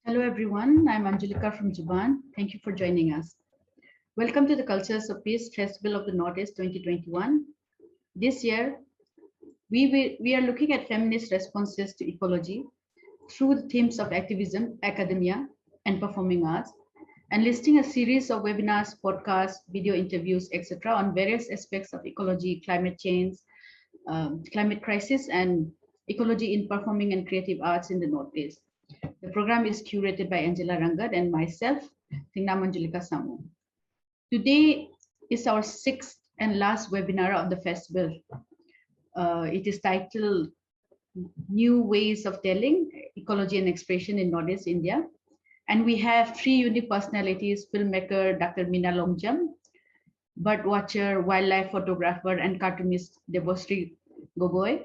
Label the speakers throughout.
Speaker 1: Hello everyone, I'm Anjulika from Zubaan. Thank you for joining us. Welcome to the Cultures of Peace Festival of the Northeast 2021. This year, we are looking at feminist responses to ecology through the themes of activism, academia, and performing arts, and listing a series of webinars, podcasts, video interviews, etc. on various aspects of ecology, climate change, climate crisis, and ecology in performing and creative arts in the Northeast. The program is curated by Angela Rangad and myself, Thingnam Girija. Today is our sixth and last webinar of the festival. It is titled New Ways of Telling, Ecology and Expression in Northeast India. And we have three unique personalities: filmmaker Dr. Meena Longjam, bird watcher, wildlife photographer, and cartoonist Deborshree Gogoi,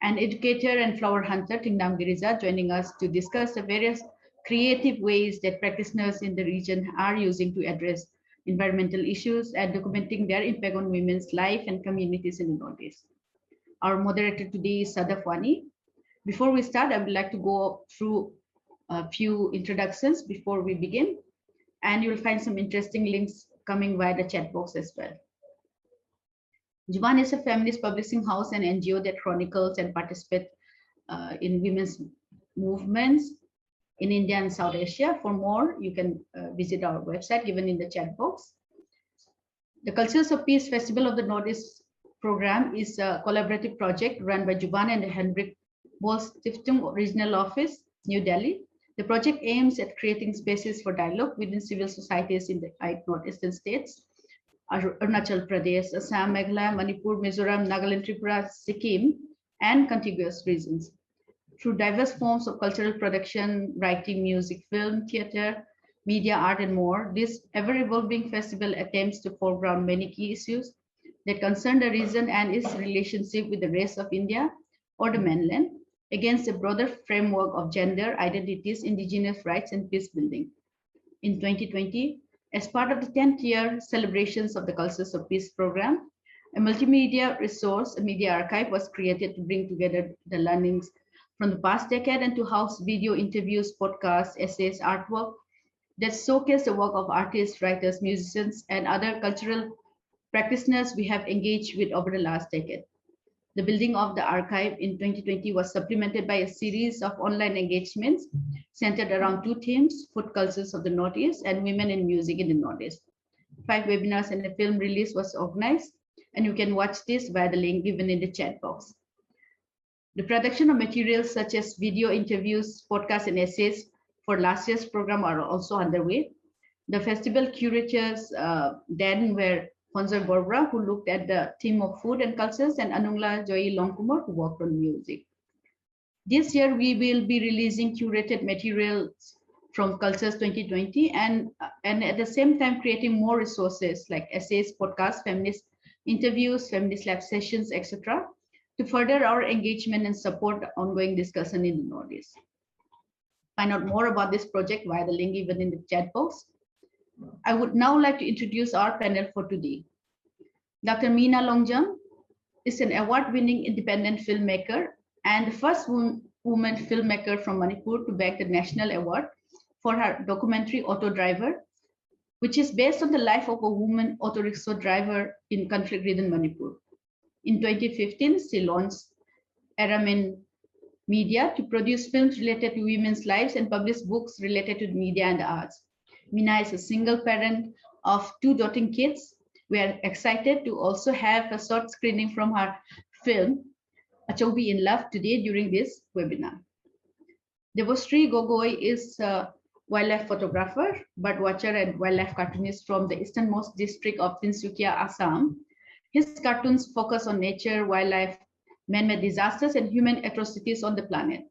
Speaker 1: and educator and flower hunter Thingnam Girija, joining us to discuss the various creative ways that practitioners in the region are using to address environmental issues and documenting their impact on women's life and communities in the Northeast. Our moderator today is Sadaf Wani. Before we start, I would like to go through a few introductions before we begin, and you'll find some interesting links coming via the chat box as well. Zubaan is a feminist publishing house and NGO that chronicles and participates in women's movements in India and South Asia. For more, you can visit our website given in the chat box. The Cultures of Peace Festival of the Northeast program is a collaborative project run by Zubaan and the Heinrich Böll Stiftung Regional Office, New Delhi. The project aims at creating spaces for dialogue within civil societies in the 8 northeastern states: Arunachal Pradesh, Assam, Meghalaya, Manipur, Mizoram, Nagaland, Tripura, Sikkim, and contiguous regions. Through diverse forms of cultural production, writing, music, film, theater, media, art, and more, this ever-evolving festival attempts to foreground many key issues that concern the region and its relationship with the rest of India or the mainland, against a broader framework of gender, identities, indigenous rights, and peace building. In 2020, as part of the 10th year celebrations of the Cultures of Peace program, a multimedia resource, a media archive, was created to bring together the learnings from the past decade and to house video interviews, podcasts, essays, artwork that showcase the work of artists, writers, musicians, and other cultural practitioners we have engaged with over the last decade. The building of the archive in 2020 was supplemented by a series of online engagements centered around two themes: food cultures of the Northeast and women in music in the Northeast. 5 webinars and a film release was organized, and you can watch this via the link given in the chat box. The production of materials such as video interviews, podcasts, and essays for last year's program are also underway. The festival curators then were Fonzoy Borbra, who looked at the theme of food and cultures, and Anungla Joy Longkumar, who worked on music. This year, we will be releasing curated materials from Cultures 2020 and at the same time creating more resources like essays, podcasts, feminist interviews, feminist lab sessions, etc., to further our engagement and support the ongoing discussion in the Northeast. Find out more about this project via the link given in the chat box. I would now like to introduce our panel for today. Dr. Meena Longjam is an award-winning independent filmmaker and the first woman filmmaker from Manipur to bag the national award for her documentary Auto Driver, which is based on the life of a woman auto rickshaw driver in conflict-ridden Manipur. In 2015, she launched Aramin Media to produce films related to women's lives and publish books related to the media and the arts. Meena is a single parent of 2 doting kids. We are excited to also have a short screening from her film, Achoubi in Love, today during this webinar. Deborshree Gogoi is a wildlife photographer, bird watcher, and wildlife cartoonist from the easternmost district of Tinsukia, Assam. His cartoons focus on nature, wildlife, man-made disasters, and human atrocities on the planet.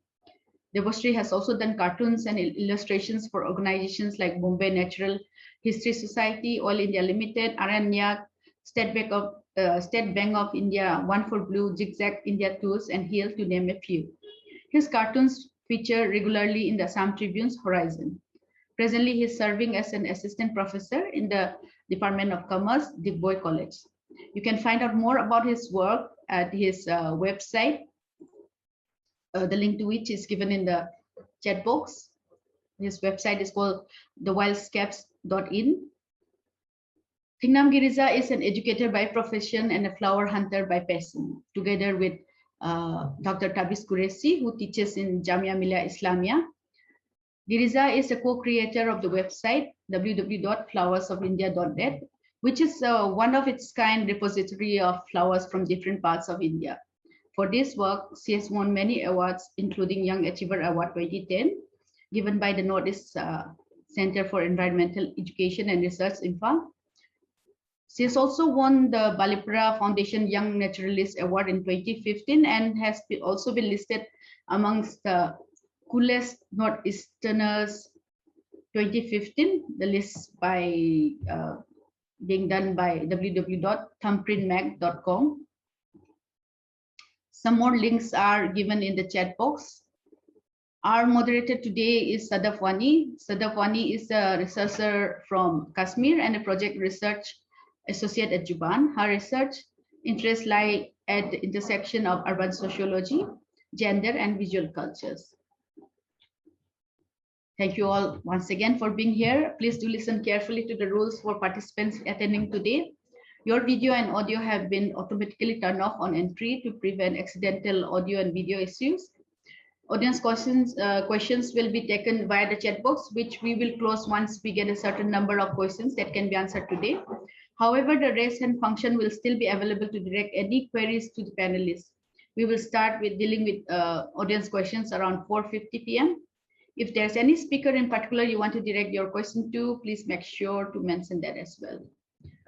Speaker 1: Deborshree has also done cartoons and illustrations for organizations like Bombay Natural History Society, Oil India Limited, Aranyak, State Bank of India, One for Blue, Zigzag India Tours, and Hill, to name a few. His cartoons feature regularly in the Assam Tribune's Horizon. Presently, he is serving as an assistant professor in the Department of Commerce, Digboi College. You can find out more about his work at his website, the link to which is given in the chat box. His website is called thewildscapes.in. Thingnam Girija is an educator by profession and a flower hunter by passion, together with Dr. Tabis Qureshi, who teaches in Jamia Millia Islamia. Girija is a co-creator of the website www.flowersofindia.net, which is one of its kind repository of flowers from different parts of India. For this work, she has won many awards, including Young Achiever Award 2010, given by the Northeast Center for Environmental Education and Research, INFA. She has also won the Balipura Foundation Young Naturalist Award in 2015 and has also been listed amongst the coolest Northeasterners 2015, the list by being done by www.thumbprintmag.com. Some more links are given in the chat box. Our moderator today is Sadaf Wani. Sadaf Wani is a researcher from Kashmir and a project research associate at Zubaan. Her research interests lie at the intersection of urban sociology, gender, and visual cultures. Thank you all once again for being here. Please do listen carefully to the rules for participants attending today. Your video and audio have been automatically turned off on entry to prevent accidental audio and video issues. Audience questions will be taken via the chat box, which we will close once we get a certain number of questions that can be answered today. However, the raise hand function will still be available to direct any queries to the panelists. We will start with dealing with audience questions around 4:50 p.m. If there's any speaker in particular you want to direct your question to, please make sure to mention that as well.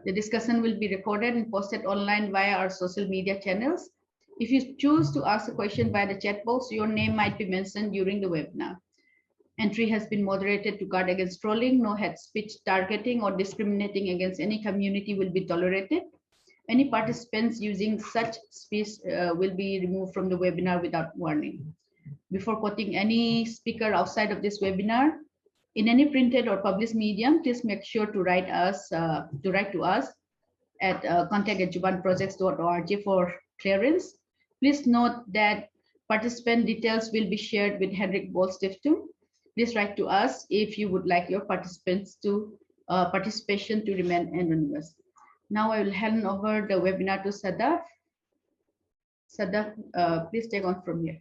Speaker 1: The discussion will be recorded and posted online via our social media channels. If you choose to ask a question via the chat box, your name might be mentioned during the webinar. Entry has been moderated to guard against trolling. No hate speech, targeting, or discriminating against any community will be tolerated. Any participants using such speech will be removed from the webinar without warning. Before quoting any speaker outside of this webinar, in any printed or published medium, please make sure to write to us at contact@zubaanprojects.org for clearance. Please note that participant details will be shared with Heinrich Böll Stiftung. Please write to us if you would like your participation to remain anonymous. Now I will hand over the webinar to Sadaf. Sadaf, please take on from here.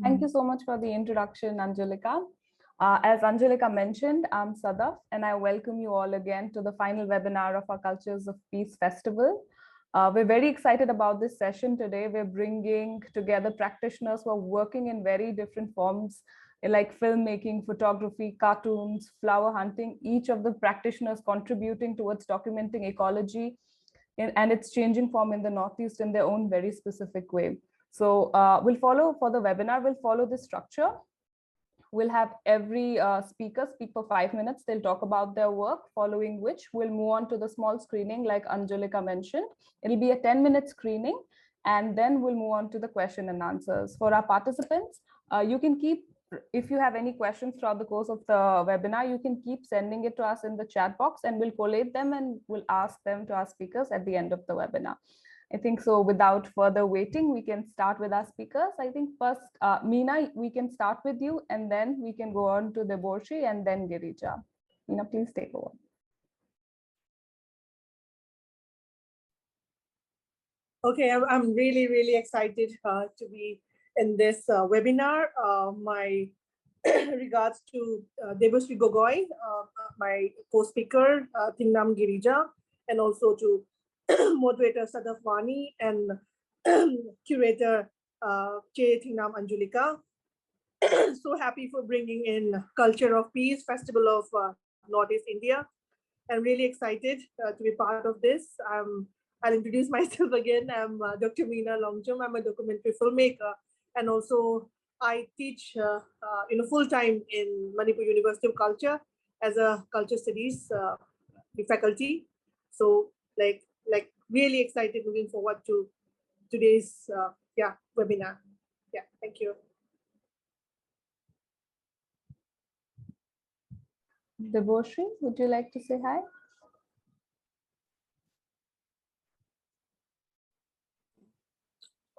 Speaker 2: Thank you so much for the introduction, Anjulika. As Anjulika mentioned, I'm Sadaf, and I welcome you all again to the final webinar of our Cultures of Peace Festival. We're very excited about this session today. We're bringing together practitioners who are working in very different forms, like filmmaking, photography, cartoons, flower hunting, each of the practitioners contributing towards documenting ecology and its changing form in the Northeast in their own very specific way. So for the webinar, we'll follow this structure. We'll have every speaker speak for 5 minutes. They'll talk about their work, following which we'll move on to the small screening like Anjulika mentioned. It'll be a 10-minute screening, and then we'll move on to the question and answers. For our participants, you can if you have any questions throughout the course of the webinar, you can keep sending it to us in the chat box, and we'll collate them and we'll ask them to our speakers at the end of the webinar. I think so. Without further waiting, we can start with our speakers. I think first, Meena, we can start with you, and then we can go on to Deborshree and then Girija. Meena, please take over.
Speaker 3: Okay, I'm really, really excited to be in this webinar. My regards to Deborshree Gogoi, my co-speaker, Thingnam Girija, and also to moderator Sadaf Wani and curator Thingnam Anjulika. So happy for bringing in Culture of Peace Festival of Northeast India. I'm really excited to be part of this. I'll introduce myself again. I'm Dr. Meena Longjam. I'm a documentary filmmaker, and also I teach full-time in Manipur University of Culture as a culture studies faculty. So like really excited, looking forward to today's webinar. Yeah, thank you.
Speaker 2: Deborshree, would you like to say hi?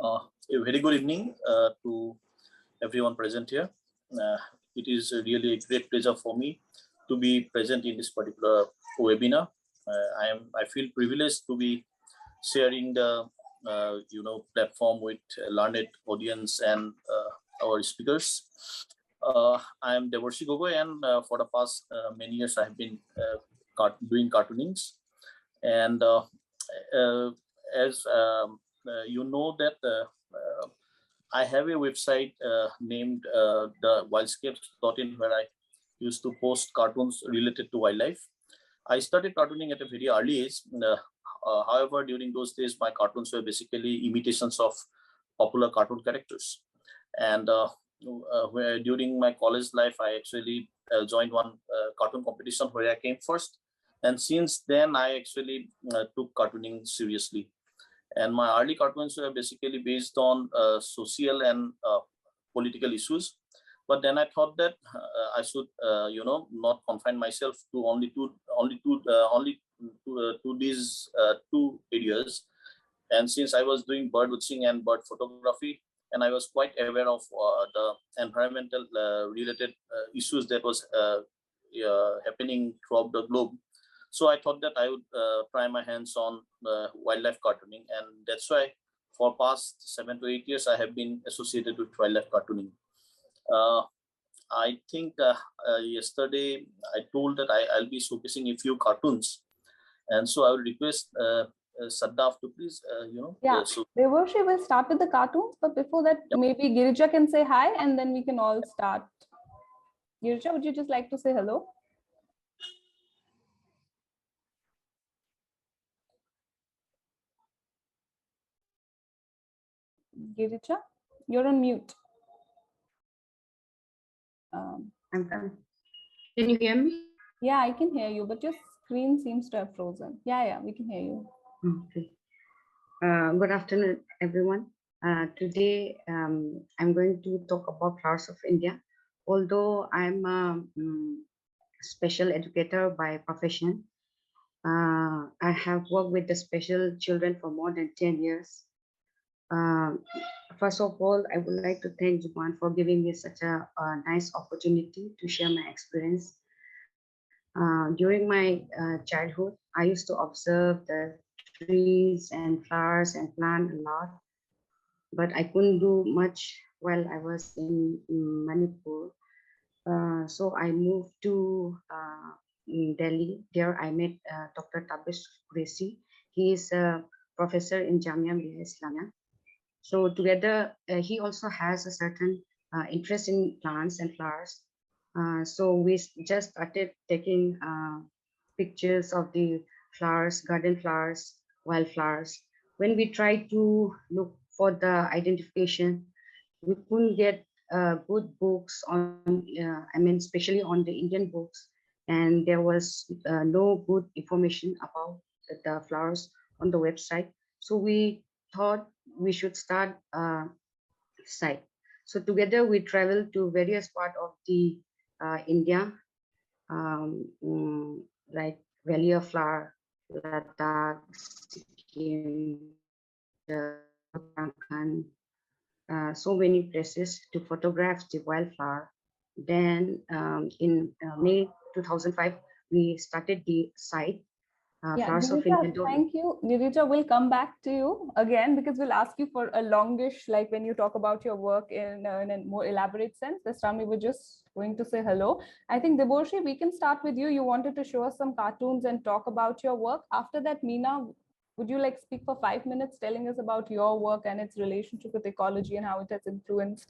Speaker 4: A very good evening to everyone present here. it is really a great pleasure for me to be present in this particular webinar. I feel privileged to be sharing the platform with a learned audience and our speakers. I am Deborshree Gogoi, and for the past many years I have been doing cartoonings. And as you know that I have a website named the wildscapes.in, where I used to post cartoons related to wildlife. I started cartooning at a very early age. However, during those days, my cartoons were basically imitations of popular cartoon characters. And where during my college life, I actually joined one cartoon competition where I came first. And since then, I actually took cartooning seriously. And my early cartoons were basically based on social and political issues. But then I thought that I should, not confine myself to only to these two areas. And since I was doing bird watching and bird photography, and I was quite aware of the environmental related issues that was happening throughout the globe. So I thought that I would try my hands on wildlife cartooning, and that's why for past 7 to 8 years I have been associated with wildlife cartooning. I think yesterday I told that I'll be showcasing a few cartoons, and so I will request Sadaf to please,
Speaker 2: Deborshree will start with the cartoons, but before that, maybe Girija can say hi, and then we can all start. Girija, would you just like to say hello? Girija, you're on mute.
Speaker 1: Can you hear me?
Speaker 2: Yeah, I can hear you, but your screen seems to have frozen. Yeah, we can hear you.
Speaker 1: Okay. Good afternoon, everyone. Today, I'm going to talk about flowers of India. Although I'm a special educator by profession, I have worked with the special children for more than 10 years. First of all, I would like to thank Zubaan for giving me such a nice opportunity to share my experience. During my childhood, I used to observe the trees and flowers and plant a lot, but I couldn't do much while I was in Manipur. So I moved to Delhi. There I met Dr. Tabish Qureshi. He is a professor in Jamia Millia Islamia. So together, he also has a certain interest in plants and flowers. So we just started taking pictures of the flowers, garden flowers, wildflowers. When we tried to look for the identification, we couldn't get good books on, especially on the Indian books. And there was no good information about the flowers on the website. So we thought we should start a site. So together we traveled to various parts of the India, like Valley of Flower, Ladakh, Sikkim, Uttarakhand, so many places to photograph the wildflower. Then in May 2005, we started the site. Flowers of India.
Speaker 2: Thank you. Girija, we'll come back to you again because we'll ask you for a longish, like when you talk about your work in a more elaborate sense. This time we were just going to say hello. I think Deborshree, we can start with you. You wanted to show us some cartoons and talk about your work. After that, Meena, would you like speak for 5 minutes telling us about your work and its relationship with ecology and how it has influenced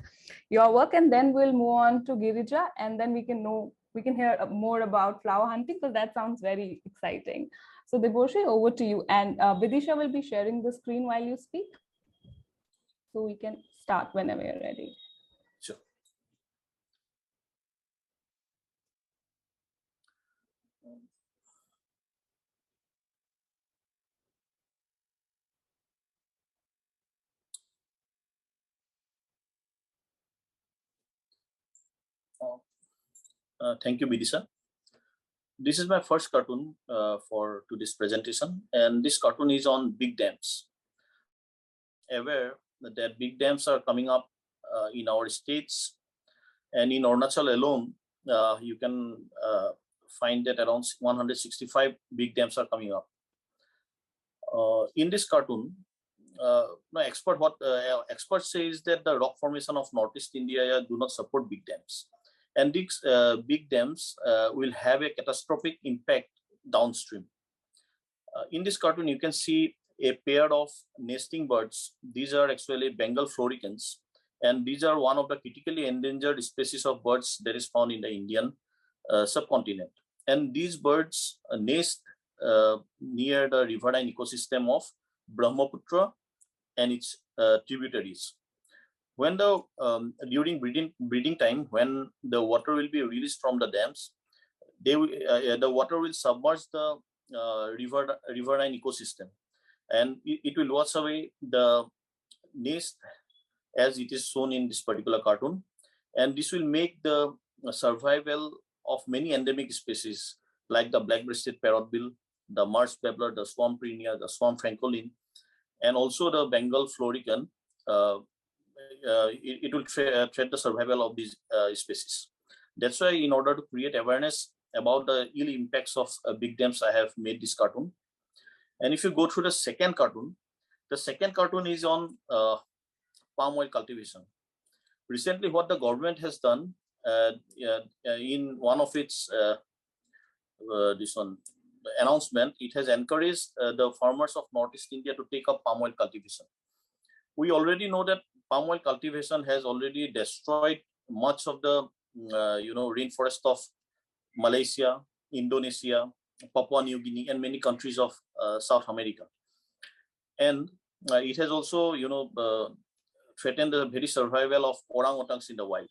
Speaker 2: your work? And then we'll move on to Girija, and then we can hear more about flower hunting because that sounds very exciting. So Deborshree, over to you. And Vidisha will be sharing the screen while you speak. So we can start whenever you're ready.
Speaker 4: Sure. Thank you, Vidisha. This is my first cartoon for today's presentation, and this cartoon is on big dams. Aware that big dams are coming up in our states, And in Arunachal alone, you can find that around 165 big dams are coming up. In this cartoon, experts say is that the rock formation of Northeast India do not support big dams, and these big dams will have a catastrophic impact downstream. In this cartoon, you can see a pair of nesting birds. These are actually Bengal Floricans, and these are one of the critically endangered species of birds that is found in the Indian subcontinent. And these birds nest near the riverine ecosystem of Brahmaputra and its tributaries. When the during breeding time, when the water will be released from the dams, the water will submerge the riverine ecosystem, and it will wash away the nest as it is shown in this particular cartoon, and this will make the survival of many endemic species like the black-breasted parrotbill, the marsh babbler, the swamp prinia, the swamp francolin, and also the Bengal Florican. It will threat the survival of these species. That's why, in order to create awareness about the ill impacts of big dams, I have made this cartoon. And if you go through the second cartoon is on palm oil cultivation. Recently, what the government has done in one of its announcement, it has encouraged the farmers of Northeast India to take up palm oil cultivation. We already know that palm oil cultivation has already destroyed much of the rainforest of Malaysia, Indonesia, Papua New Guinea, and many countries of South America. And it has also, threatened the very survival of orangutans in the wild.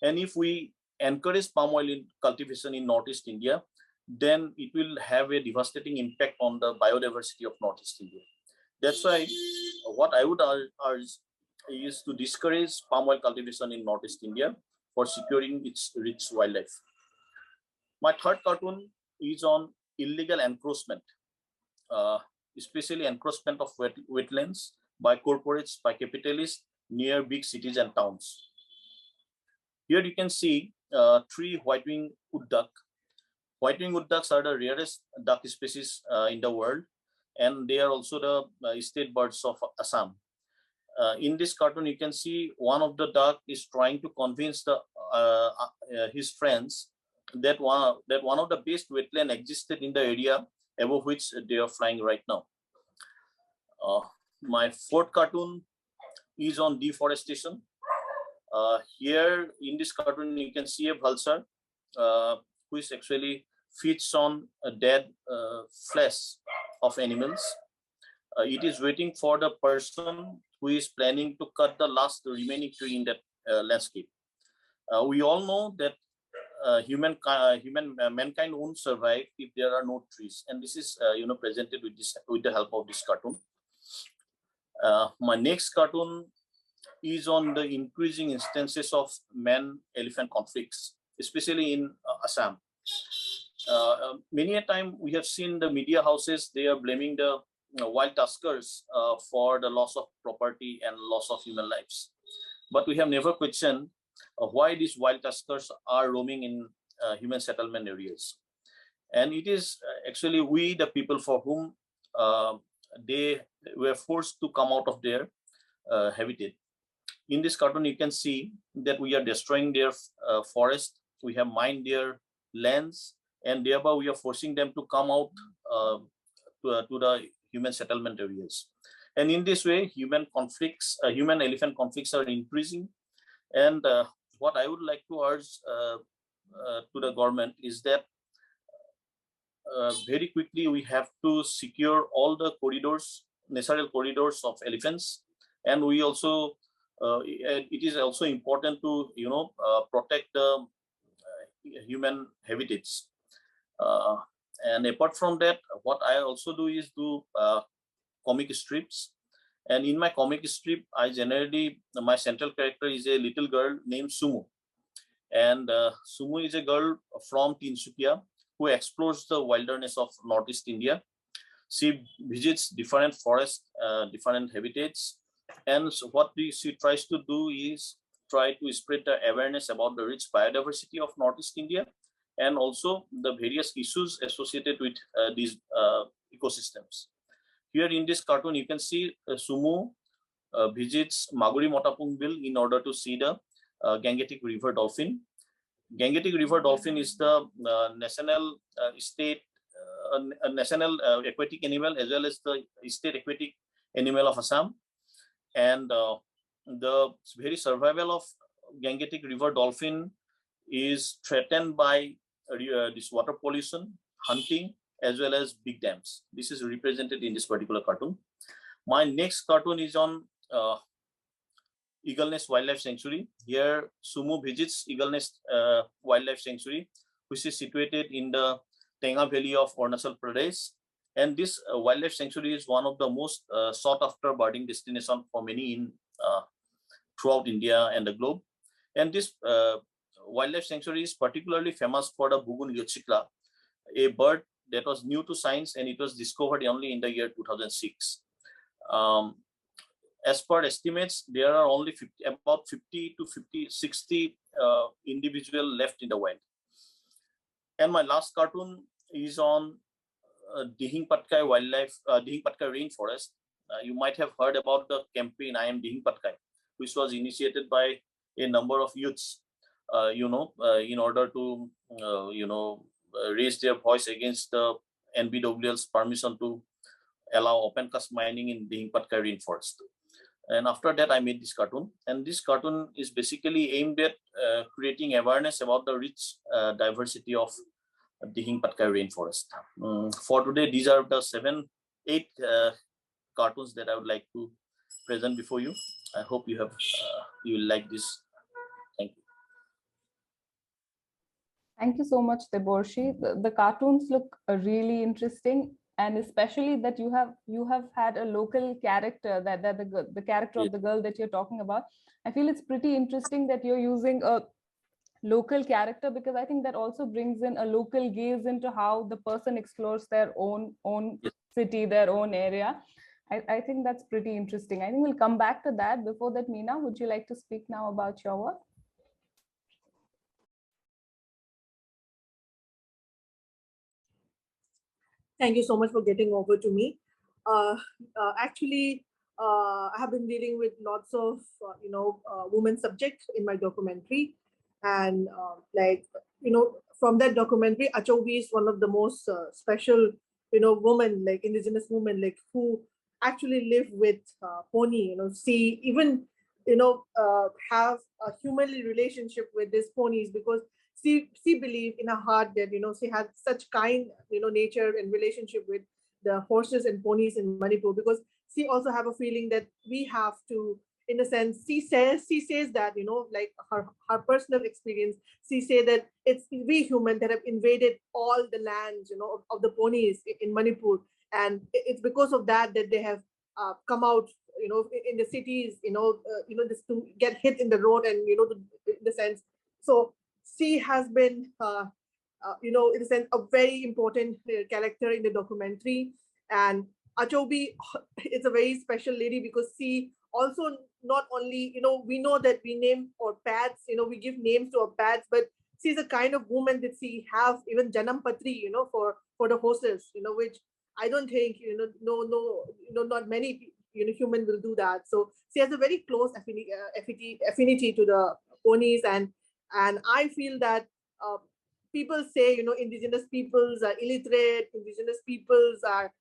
Speaker 4: And if we encourage palm oil cultivation in Northeast India, then it will have a devastating impact on the biodiversity of Northeast India. That's why what I would urge is to discourage palm oil cultivation in Northeast India for securing its rich wildlife. My third cartoon is on illegal encroachment, especially encroachment of wetlands by corporates, by capitalists near big cities and towns. Here you can see 3 white-winged wood duck. White-winged wood ducks are the rarest duck species in the world, and they are also the state birds of Assam. In this cartoon, you can see one of the duck is trying to convince his friends that one of the best wetland existed in the area above which they are flying right now. My fourth cartoon is on deforestation. Here in this cartoon, you can see a vulture which actually feeds on a dead flesh of animals. It is waiting for the person who is planning to cut the last remaining tree in that landscape. We all know that mankind won't survive if there are no trees, and this is presented with the help of this cartoon. My next cartoon is on the increasing instances of man-elephant conflicts, especially in Assam. Many a time we have seen the media houses, they are blaming the wild tuskers for the loss of property and loss of human lives. But we have never questioned why these wild tuskers are roaming in human settlement areas. And it is actually we, the people, for whom they were forced to come out of their habitat. In this cartoon, you can see that we are destroying their forest, we have mined their lands, and thereby we are forcing them to come out to the human settlement areas. And in this way, human-elephant conflicts are increasing. And what I would like to urge to the government is that very quickly we have to secure all the corridors, natural corridors of elephants, and we also it is also important to protect the human habitats. And apart from that, what I also do is do comic strips. And in my comic strip, my central character is a little girl named Sumu. And Sumu is a girl from Tinsukia who explores the wilderness of Northeast India. She visits different forests, different habitats. And so what she tries to do is try to spread the awareness about the rich biodiversity of Northeast India and also the various issues associated with these ecosystems. Here in this cartoon, you can see Sumo visits Maguri Motapungbil in order to see the Gangetic River dolphin. Gangetic River dolphin is the national national aquatic animal as well as the state aquatic animal of Assam. And the very survival of Gangetic River dolphin is threatened by this water pollution, hunting, as well as big dams. This is represented in this particular cartoon. My next cartoon is on Eagle Nest Wildlife Sanctuary. Here, Sumo visits Eagle Nest Wildlife Sanctuary, which is situated in the Tenga Valley of Arunachal Pradesh. And this wildlife sanctuary is one of the most sought after birding destination for many in throughout India and the globe. And this wildlife sanctuary is particularly famous for the Bugun Yochikla, a bird that was new to science, and it was discovered only in the year 2006. As per estimates, there are only about 50 to 60 individuals left in the wild. And my last cartoon is on Dihing Patkai Wildlife, Dihing Patkai Rainforest. You might have heard about the campaign I Am Dihing Patkai, which was initiated by a number of youths, in order to, raise their voice against the NBWL's permission to allow open cast mining in Dihing Patkai Rainforest. And after that, I made this cartoon. And this cartoon is basically aimed at creating awareness about the rich diversity of Dihing Patkai Rainforest. For today, these are the 8 cartoons that I would like to present before you. I hope you will like this. Thank you.
Speaker 2: Thank you so much, Deborshree. The cartoons look really interesting, and especially that you have had a local character, that the character of the girl that you're talking about. I feel it's pretty interesting that you're using a local character, because I think that also brings in a local gaze into how the person explores their own city, their own area. I think that's pretty interesting. I think we'll come back to that. Before that, Meena, would you like to speak now about your work?
Speaker 3: Thank you so much for getting over to me. Actually, I have been dealing with lots of, women subjects in my documentary. And from that documentary, Achoubi is one of the most special, women, like indigenous women, like who actually live with pony, see, even, have a humanly relationship with these ponies, because she believed in her heart that, she had such kind, nature and relationship with the horses and ponies in Manipur, because she also have a feeling that we have to, in a sense, she says that, like her personal experience, she say that it's we human that have invaded all the lands, of the ponies in Manipur. And it's because of that they have come out, in the cities, just to get hit in the road and, in the sense. So she has been, in a sense, a very important character in the documentary. And Achoubi is a very special lady, because she also not only, we know that we name our pets, we give names to our pets, but she's a kind of woman that she have even Janam Patri, for the horses, which I don't think, not many, human will do that. So she has a very close affinity to the ponies. And I feel that people say, indigenous peoples are illiterate, indigenous peoples are,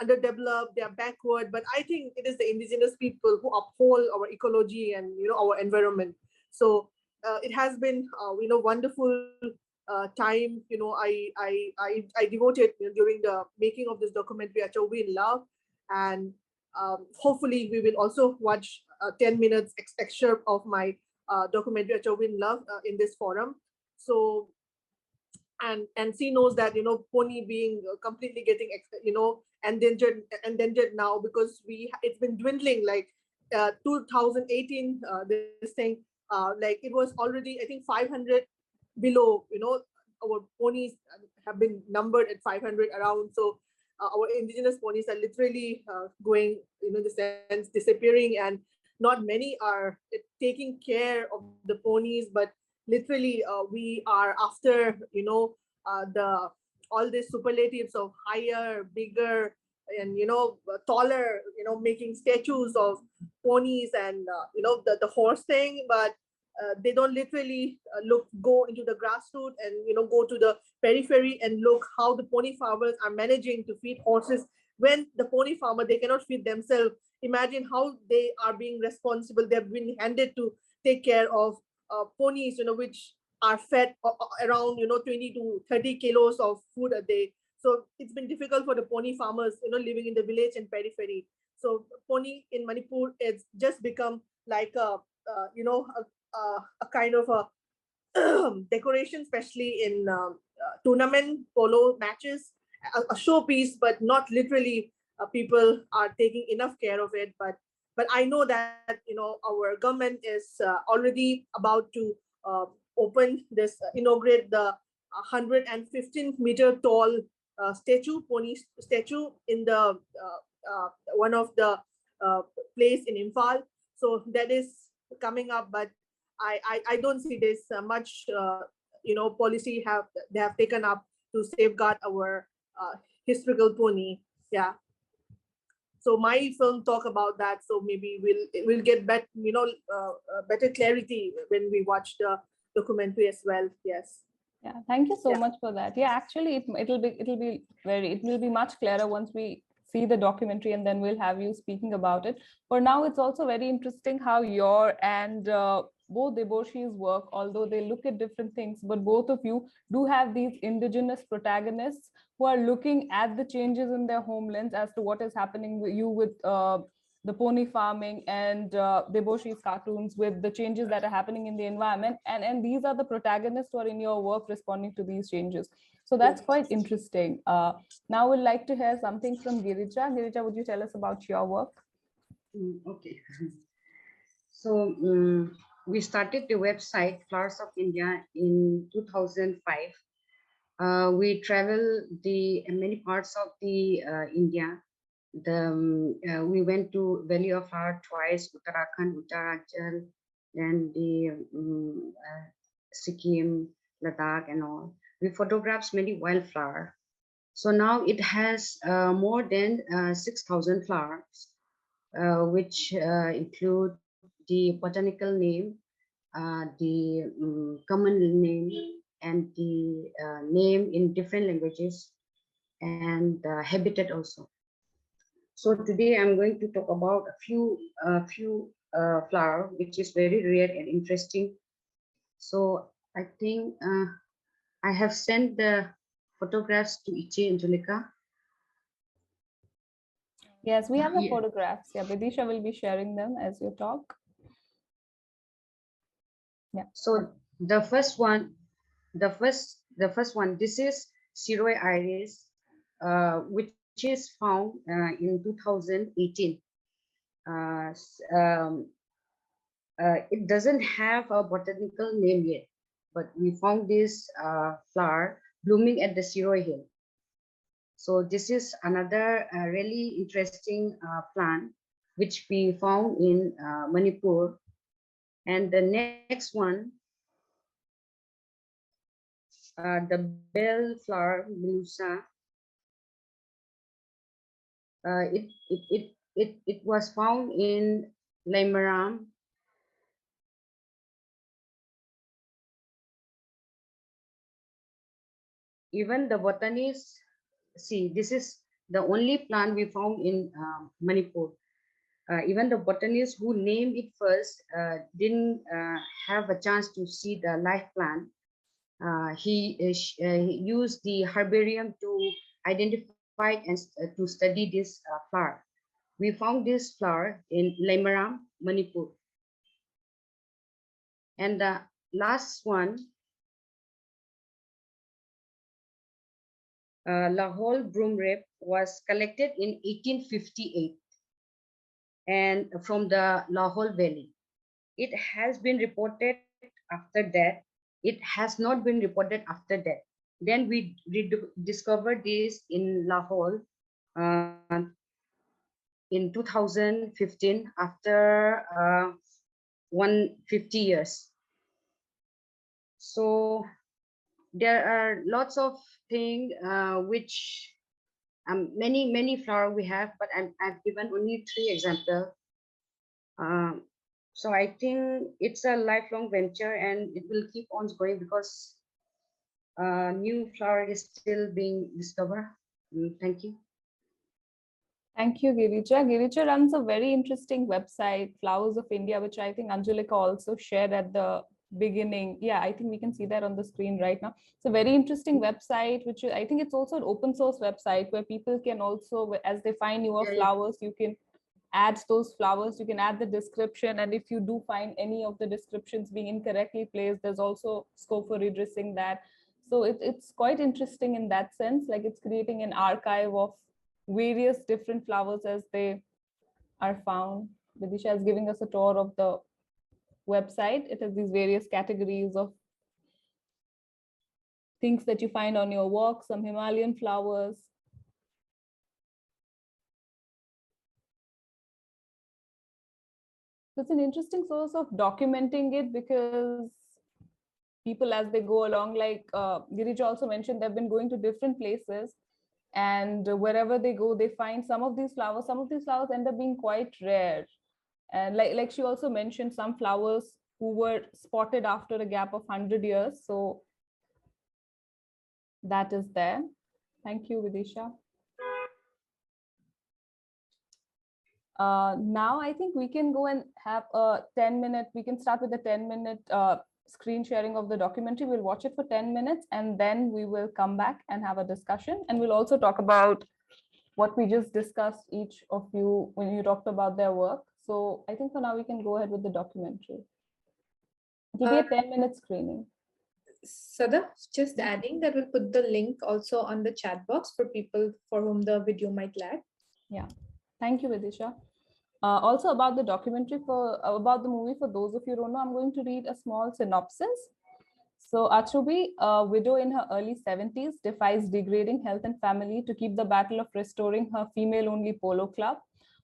Speaker 3: underdeveloped, they are backward. But I think it is the indigenous people who uphold our ecology and, our environment. So it has been, wonderful time, I devoted during the making of this documentary, Achoubi in Love. And hopefully we will also watch 10 minutes excerpt of my documentary Achoubi in Love in this forum. So and she knows that pony being completely getting endangered now, because it's been dwindling, like 2018 this thing, like it was already, I think, 500 below. Our ponies have been numbered at 500 around. So our indigenous ponies are literally going, in the sense, disappearing. And not many are taking care of the ponies, but literally we are after, all these superlatives of higher, bigger, and taller, making statues of ponies and the horse thing, but they don't literally go into the grassroots and go to the periphery and look how the pony farmers are managing to feed horses. When the pony farmer, they cannot feed themselves, imagine how they are being responsible. They've been handed to take care of ponies, which are fed around 20 to 30 kilos of food a day. So it's been difficult for the pony farmers living in the village and periphery. So pony in Manipur, it's just become like a kind of a decoration, especially in tournament polo matches, a showpiece, but not literally people are taking enough care of it. But I know that our government is already about to open this, inaugurate the 115-meter tall pony statue in the one of the place in Imphal. So that is coming up, but I don't see this much policy they have taken up to safeguard our historical pony. Yeah. So my film talk about that. So maybe we'll get better better clarity when we watch the documentary as well. Yes.
Speaker 2: Yeah, thank you so much for that. Yeah, actually, it'll be much clearer once we see the documentary, and then we'll have you speaking about it. For now, it's also very interesting how your and both Deborshee's work, although they look at different things, but both of you do have these indigenous protagonists who are looking at the changes in their homelands as to what is happening with you with the pony farming, and Deborshee's cartoons with the changes that are happening in the environment. And these are the protagonists who are in your work responding to these changes. So that's quite interesting. Now we'd like to hear something from Girija. Girija, would you tell us about your work?
Speaker 5: Okay. So we started the website Flowers of India in 2005. We traveled many parts of the India. We went to Valley of Flower twice, Uttarakhand, Uttaranchal, and the Sikkim, Ladakh, and all. We photographed many wildflowers. So now it has more than 6,000 flowers, which include the botanical name, the common name, and the name in different languages, and habitat also. So today I'm going to talk about a few flower which is very rare and interesting. So I think I have sent the photographs to Ichi and Julika.
Speaker 2: Yes, we have the photographs. Yeah, Vidisha will be sharing them as you talk. Yeah.
Speaker 5: So the first one, this is Steroid Iris, which is found in 2018. It doesn't have a botanical name yet, but we found this flower blooming at the Steroid Hill. So this is another really interesting plant which we found in Manipur. And the next one, the bell flower Melusa. It was found in Mizoram. Even the botanists, see, this is the only plant we found in Manipur. Even the botanist who named it first didn't have a chance to see the live plant. He used the herbarium to identify and to study this flower. We found this flower in Mizoram, Manipur. And the last one, Lahore broom rib, was collected in 1858 and from the Lahore Valley. It has been reported after that. It has not been reported after that. Then we discovered this in Lahore in 2015 after 150 years. So there are lots of things which many flower we have, but I've given only 3 examples. So I think it's a lifelong venture and it will keep on going because new flower is still being discovered. Thank you.
Speaker 2: Thank you, Girija. Girija runs a very interesting website, Flowers of India, which I think Anjulika also shared at the beginning. Yeah, I think we can see that on the screen right now. It's a very interesting website, which I think it's also an open source website where people can also, as they find newer flowers, you can add those flowers, you can add the description. And if you do find any of the descriptions being incorrectly placed, there's also scope for redressing that. So it's quite interesting in that sense, like it's creating an archive of various different flowers as they are found. Vidisha is giving us a tour of the website. It has these various categories of things that you find on your walk, some Himalayan flowers. So it's an interesting source of documenting it because people, as they go along, like Girija also mentioned, they've been going to different places. And wherever they go, they find some of these flowers end up being quite rare. And like she also mentioned, some flowers who were spotted after a gap of 100 years. So that is there. Thank you, Vidisha. Now I think we can go and have a 10-minute, we can start with a 10-minute screen sharing of the documentary. We'll watch it for 10 minutes and then we will come back and have a discussion. And we'll also talk about what we just discussed, each of you, when you talked about their work. So I think for now we can go ahead with the documentary. It'll be a 10-minute screening.
Speaker 6: Sadaf, just adding that we'll put the link also on the chat box for people for whom the video might lag.
Speaker 2: Yeah, thank you, Vidisha. Also about the documentary, about the movie, for those of you who don't know, I'm going to read a small synopsis. So Achoubi, a widow in her early 70s, defies degrading health and family to keep the battle of restoring her female-only polo club.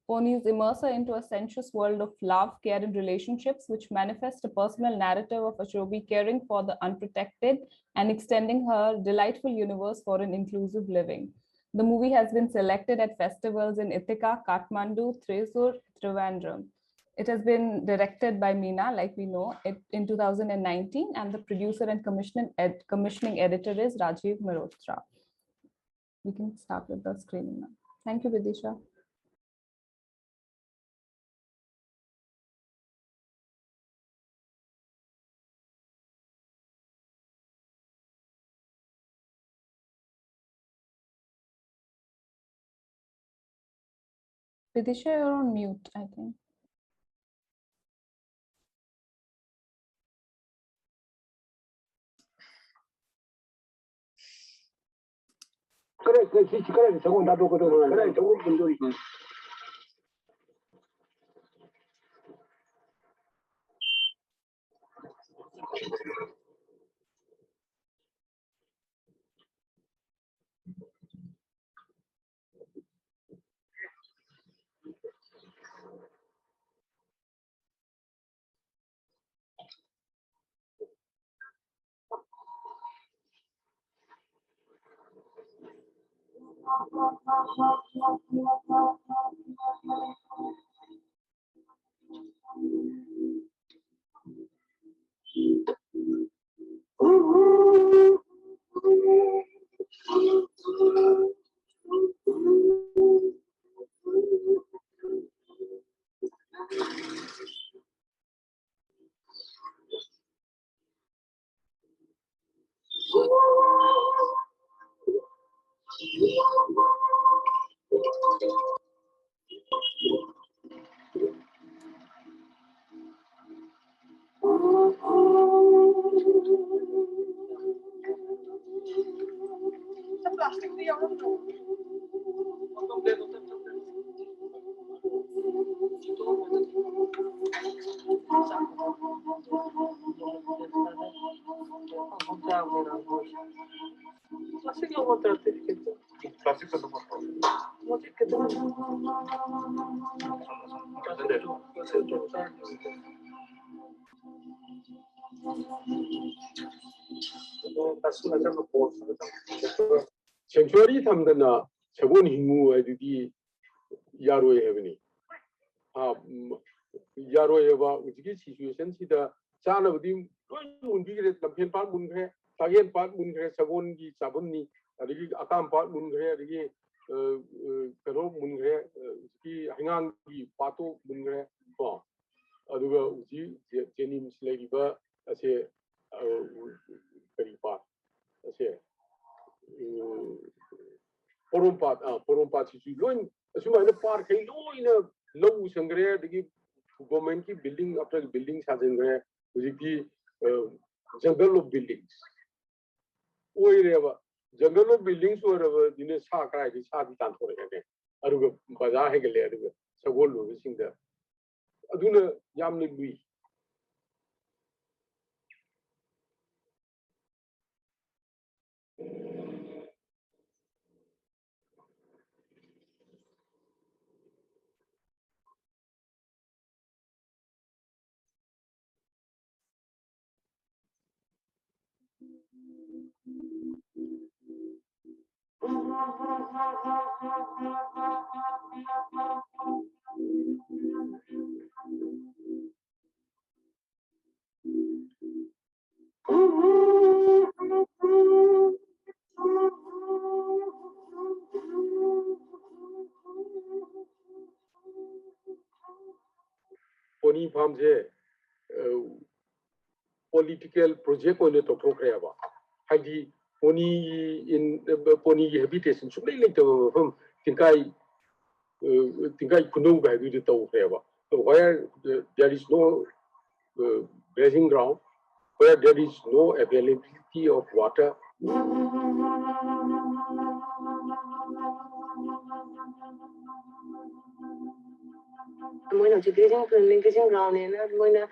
Speaker 2: Ponies immerse her into a sensuous world of love, care, and relationships, which manifest a personal narrative of Achoubi caring for the unprotected and extending her delightful universe for an inclusive living. The movie has been selected at festivals in Ithaca, Kathmandu, Thrissur, Trivandrum. It has been directed by Meena, like we know, in 2019, and the producer and commissioning editor is Rajiv Mehrotra. We can start with the screening now. Thank you, Vidisha. Vidisha, you're on mute, I think.
Speaker 7: Sanctuary thamdana sabon hingu adidi yaro evani. Yaro eva ujigi situation sida chana budi mundi gre lampen part mungre tagen part mungre sabon gi sabunni adigi akam part mungre adigi karo mungre ujigi hangang gi pato mungre ko aduga uji jenim slegiba ase kari part ase Porompat si loin asuma ina park hai loina low sangre digi government ki building after building sajengre ujiki jungle of buildings oi reba jungle of buildings or dine sa krai di sa di tan thore ne aruga bazaar he gele aruga sagol lo singda aduna yamni lui Pony farms political project on the top of Rava. Hadi pony in pony habitation should be later from Tinkai Kuno by the top of Rava. Where there is no grazing ground, where there is no availability of water.
Speaker 8: Moina grazing ground and moina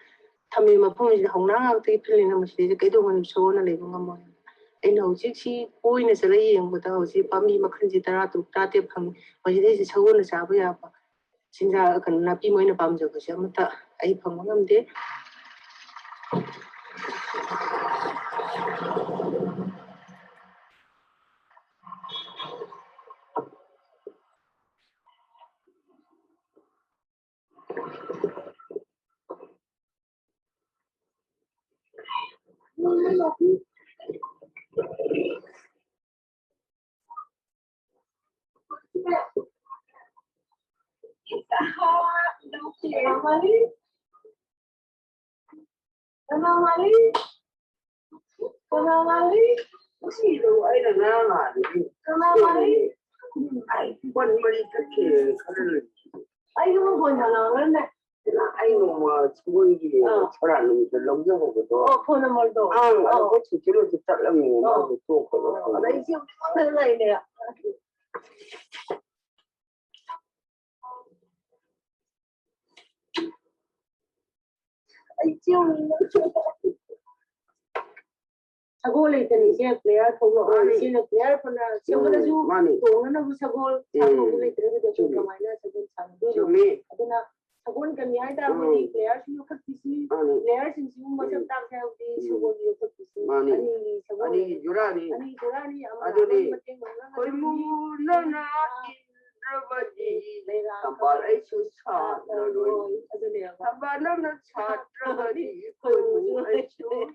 Speaker 8: Tammy Mapon is Hona, the pilling of the Gato when so on a living among. And no sixty point is a laying without the Pami Mackenzie to Tatipam, but it is so on a Sabia. Since I cannot be moina bams of Shamata, I pamam de. I don't want to I know what's going to the Longjam of the door. Oh, Ponamoldo. Oh, what's the kilo to tell me about the talk of I see there. I tell Sagol is a player for seen a player for the Sagol money. Sagol, Sagol can either players you could see players in Zoom much of time have the Sagol you could see money, Jurani, Adoni, Nana, Kampal, I choose hard, Abanana chart, I choose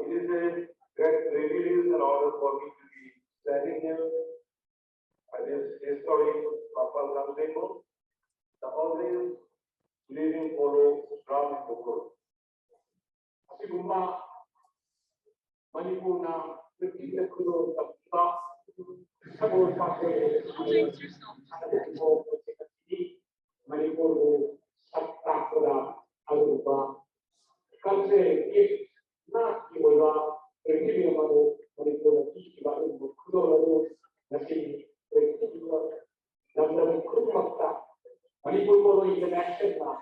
Speaker 7: It is a really is an honor for me to be standing here at this historic Papal table, the always living polo ground in the world. Siguma Manipur na the Kudo of Sabor Pake Manipur Sakura Aruba Kalse not you are giving a mother when it was a teach about Kudo Nasi, Number Kumaka, Manipur is an action now.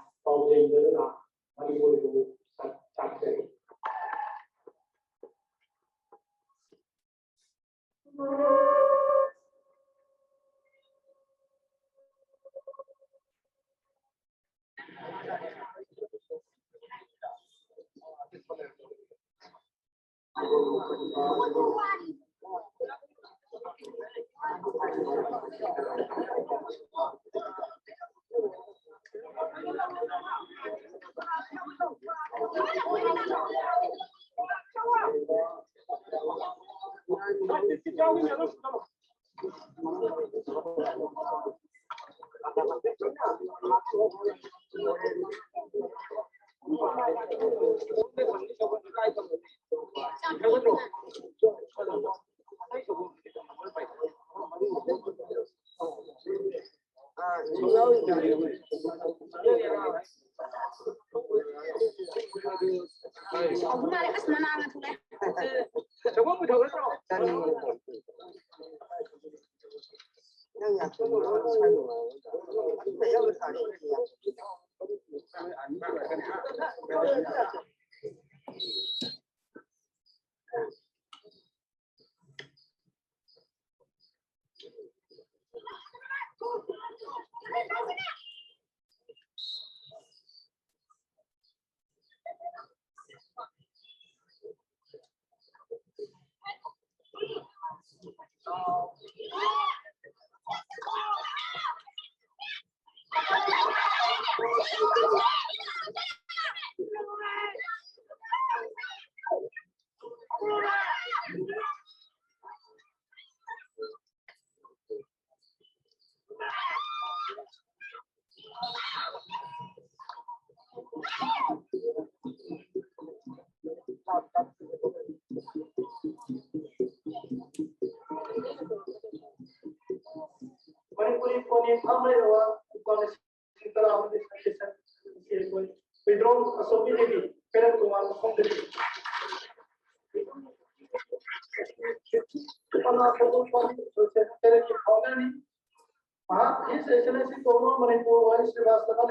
Speaker 9: His Excellency Governor Manipur, Vice Chancellor,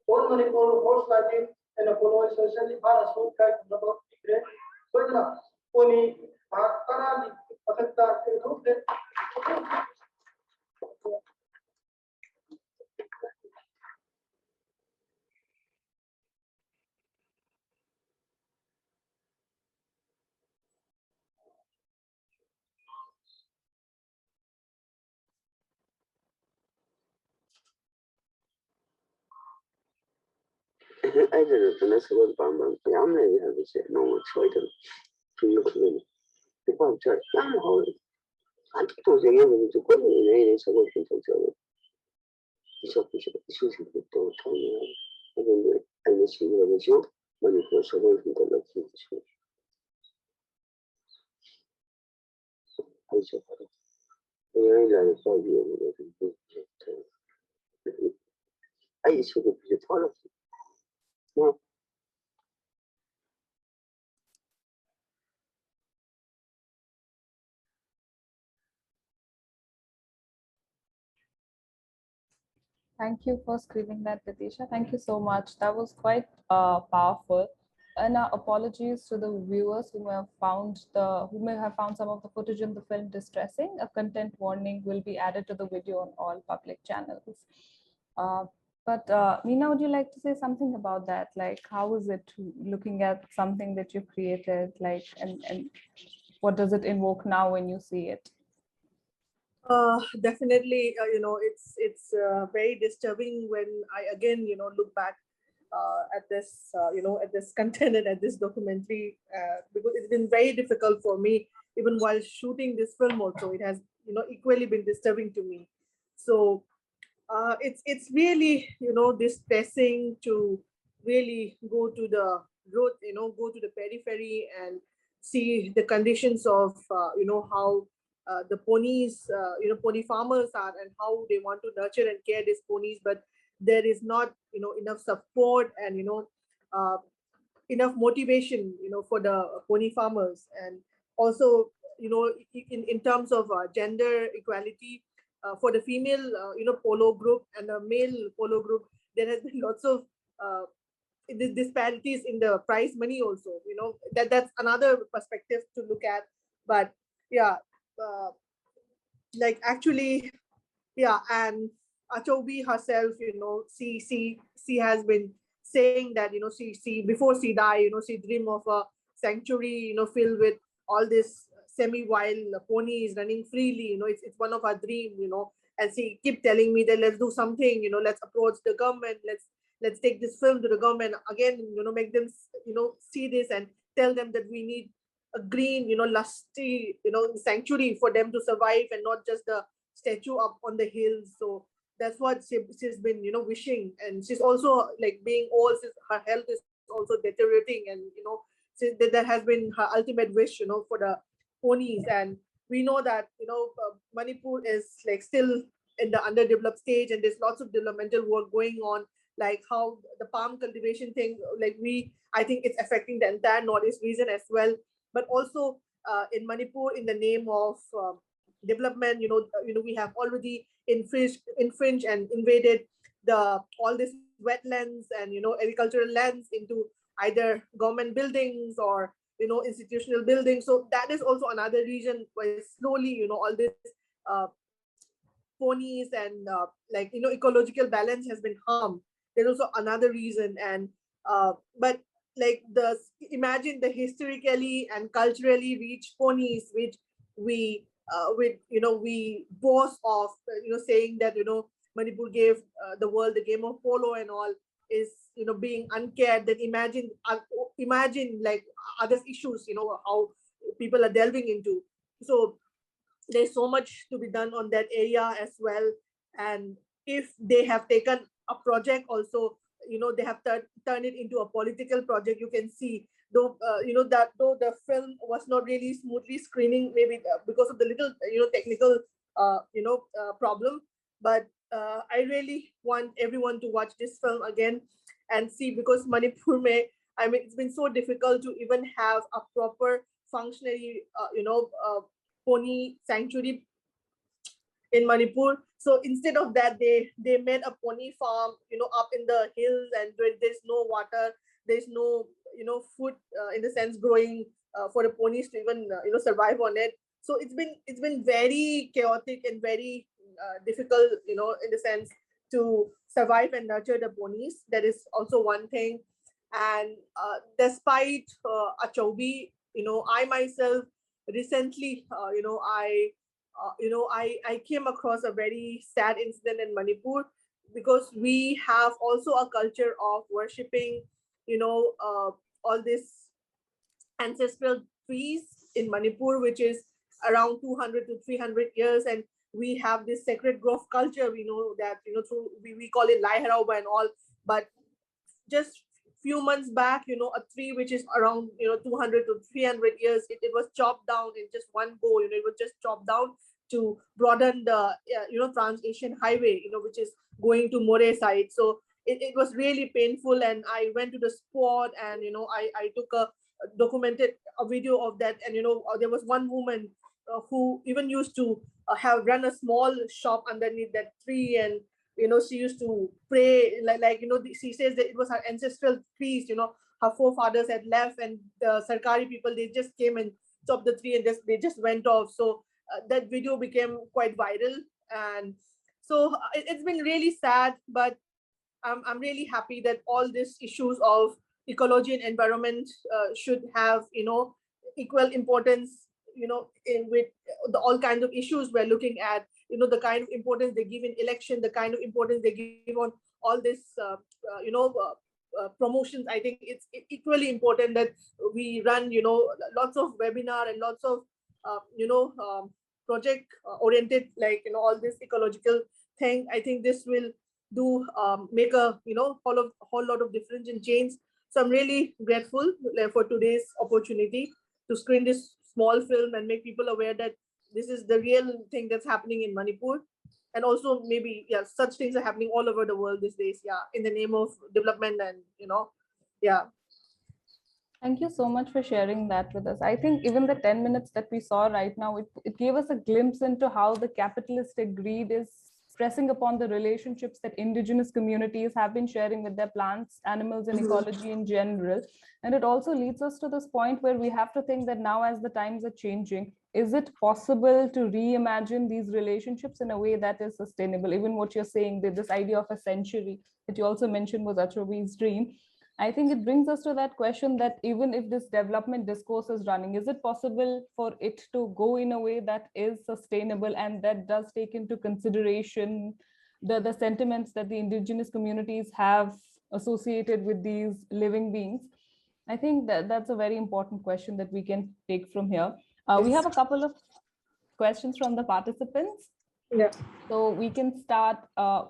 Speaker 9: all Manipur horse riding and a polo essentially are a small kind of number of secret. So, only Tarali, Patata,
Speaker 10: I didn't know what Bambam family has said no one tried to look at me. The bomb church, young hole. I told you to go in a second to tell you. It's a piece of Susan to tell me. I was here with you when it was away from the lucky school. I said, I realized 5 years ago. I used to be the policy. No.
Speaker 2: Thank you for screening that, Latisha. Thank you so much. That was quite powerful. And apologies to the viewers who may have found some of the footage in the film distressing. A content warning will be added to the video on all public channels. But Meena, would you like to say something about that? Like, how is it looking at something that you've created? Like, and what does it invoke now when you see it?
Speaker 3: Definitely, it's very disturbing when I again, look back at this, at this content and at this documentary, because it's been very difficult for me, even while shooting this film also, it has, equally been disturbing to me. So it's really, distressing to really go to the road, go to the periphery and see the conditions of, how the ponies, pony farmers are and how they want to nurture and care these ponies, but there is not, enough support and, enough motivation, for the pony farmers. And also, in terms of gender equality, for the female, polo group and the male polo group, there has been lots of disparities in the prize money also, that's another perspective to look at. But yeah, like actually, yeah, and Achoubi herself, she has been saying that, she before she died, she dreamed of a sanctuary, filled with all this semi-wild ponies running freely. It's one of our dreams, and she keep telling me that let's do something, let's approach the government, let's take this film to the government again, make them, see this and tell them that we need a green, lusty, sanctuary for them to survive and not just the statue up on the hills. So that's what she's been, wishing. And she's also like being old, her health is also deteriorating, and that has been her ultimate wish, for the ponies. And we know that Manipur is like still in the underdeveloped stage, and there's lots of developmental work going on, like how the palm cultivation thing, like I think it's affecting the entire Northeast region as well. But also in Manipur, in the name of development, we have already infringed and invaded all these wetlands and agricultural lands into either government buildings or institutional buildings. So that is also another reason why slowly all this ponies and ecological balance has been harmed. There's also another reason. And but like imagine the historically and culturally rich ponies which we boast of, saying that Manipur gave the world the game of polo and all, is being uncared. Then imagine like other issues, how people are delving into. So there's so much to be done on that area as well. And if they have taken a project also, they have turned it into a political project. You can see, though that though the film was not really smoothly screening, maybe because of the little technical problem, but I really want everyone to watch this film again and see, because Manipur it's been so difficult to even have a proper functionary pony sanctuary in Manipur. So instead of that, they made a pony farm, up in the hills, and there's no water, there's no food in the sense growing for the ponies to even survive on it. So it's been very chaotic and very difficult, in the sense to survive and nurture the ponies. That is also one thing. And despite Achoubi, I myself recently, I came across a very sad incident in Manipur, because we have also a culture of worshipping, all these ancestral trees in Manipur, which is around 200 to 300 years. And we have this sacred grove culture. We know that, through we call it Lai Harauba and all. But just few months back, a tree which is around 200 to 300 years, it was chopped down in just one go. It was just chopped down to broaden the Trans-Asian highway, which is going to More side. So it was really painful, and I went to the spot, and I took documented a video of that. And there was one woman who even used to have run a small shop underneath that tree, and she used to pray, she says that it was her ancestral trees. Her forefathers had left, and the Sarkari people, they just came and chopped the tree, and they just went off. So that video became quite viral. And so it's been really sad, but I'm really happy that all these issues of ecology and environment should have equal importance, with all kinds of issues we're looking at, the kind of importance they give in election, the kind of importance they give on all this promotions. I think it's equally important that we run lots of webinar and lots of project oriented, all this ecological thing. I think this will do make a whole lot of difference in change. So I'm really grateful for today's opportunity to screen this small film and make people aware that this is the real thing that's happening in Manipur. And also maybe, such things are happening all over the world these days, in the name of development and,
Speaker 2: Thank you so much for sharing that with us. I think even the 10 minutes that we saw right now, it gave us a glimpse into how the capitalistic greed is pressing upon the relationships that indigenous communities have been sharing with their plants, animals, and ecology in general. And it also leads us to this point where we have to think that now, as the times are changing, is it possible to reimagine these relationships in a way that is sustainable? Even what you're saying, this idea of a century that you also mentioned was Achoubi's dream. I think it brings us to that question that even if this development discourse is running, is it possible for it to go in a way that is sustainable and that does take into consideration the sentiments that the indigenous communities have associated with these living beings? I think that that's a very important question that we can take from here. We have a couple of questions from the participants.
Speaker 3: Yeah.
Speaker 2: So we can start.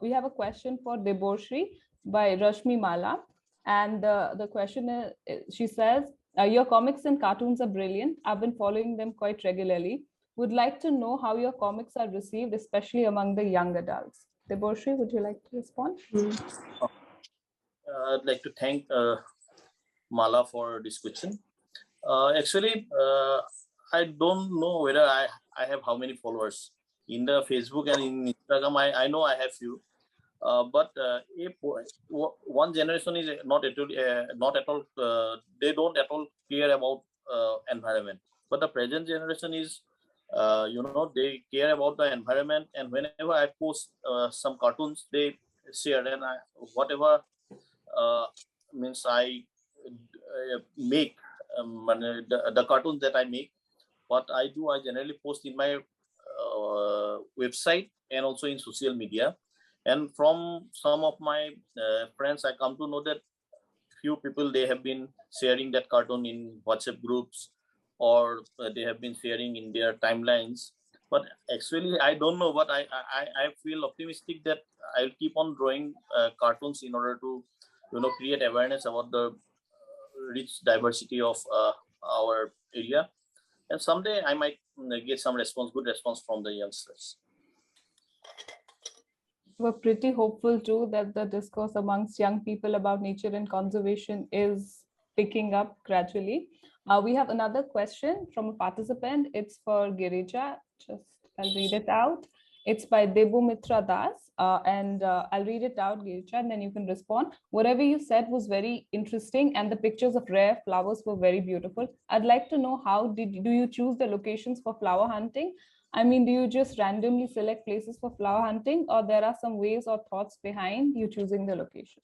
Speaker 2: We have a question for Deborshree by Rashmi Mala. And the question is, she says, your comics and cartoons are brilliant. I've been following them quite regularly. Would like to know how your comics are received, especially among the young adults. Deborshree, would you like to respond?
Speaker 4: I'd like to thank Mala for this question. Actually, I don't know whether I have how many followers in the Facebook and in Instagram. I know I have few. But if one generation is not at all, they don't at all care about environment. But the present generation is, they care about the environment. And whenever I post some cartoons, they share, and whatever means I make the cartoons that I make. What I do, I generally post in my website and also in social media. And from some of my friends, I come to know that few people, they have been sharing that cartoon in WhatsApp groups, or they have been sharing in their timelines. But actually, I don't know, but I feel optimistic that I'll keep on drawing cartoons in order to, create awareness about the rich diversity of our area. And someday I might get some good response from the youngsters.
Speaker 2: We're pretty hopeful too that the discourse amongst young people about nature and conservation is picking up gradually. We have another question from a participant. It's for Girija. I'll read it out. It's by Debu Mitra Das, and I'll read it out, Girija, and then you can respond. Whatever you said was very interesting, and the pictures of rare flowers were very beautiful. I'd like to know, how do you choose the locations for flower hunting? I mean, do you just randomly select places for flower hunting, or there are some ways or thoughts behind you choosing the locations?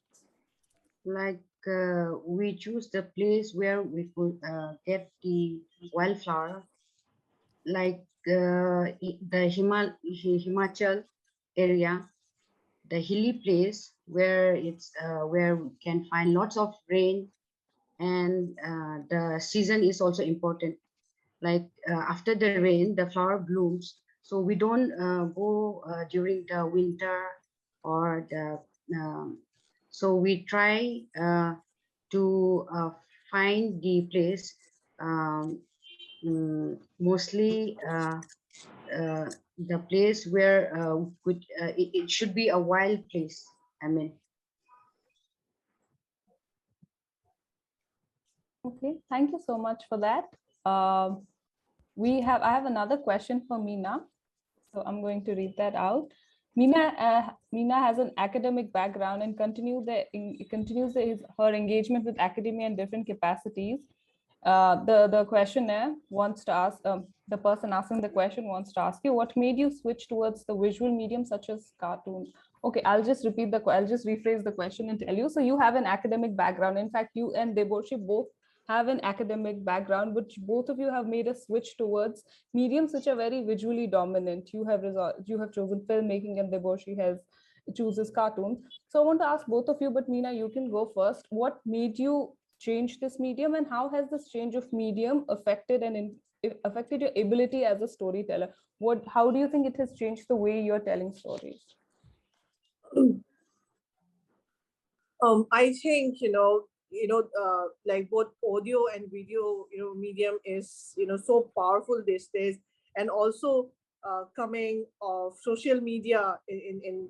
Speaker 5: Like we choose the place where we could get the wildflower, like the Himachal area, the hilly place where it's where we can find lots of rain, and the season is also important. Like after the rain, the flower blooms. So we don't go during the winter or the. So we try to find the place mostly the place where it should be a wild place. I mean.
Speaker 2: Okay, thank you so much for that. I have another question for Meena, so I'm going to read that out. Meena has an academic background and continues her engagement with academia in different capacities. The questionnaire wants to ask, the person asking the question wants to ask you, what made you switch towards the visual medium such as cartoons? Okay, I'll just rephrase the question and tell you. So you have an academic background. In fact, you and Deborshree both have an academic background, but both of you have made a switch towards mediums which are very visually dominant. You have chosen filmmaking, and Deborshree chooses cartoons. So I want to ask both of you, but Meena, you can go first. What made you change this medium, and how has this change of medium affected your ability as a storyteller? How do you think it has changed the way you're telling stories?
Speaker 3: I think like both audio and video medium is so powerful these days, and also coming of social media in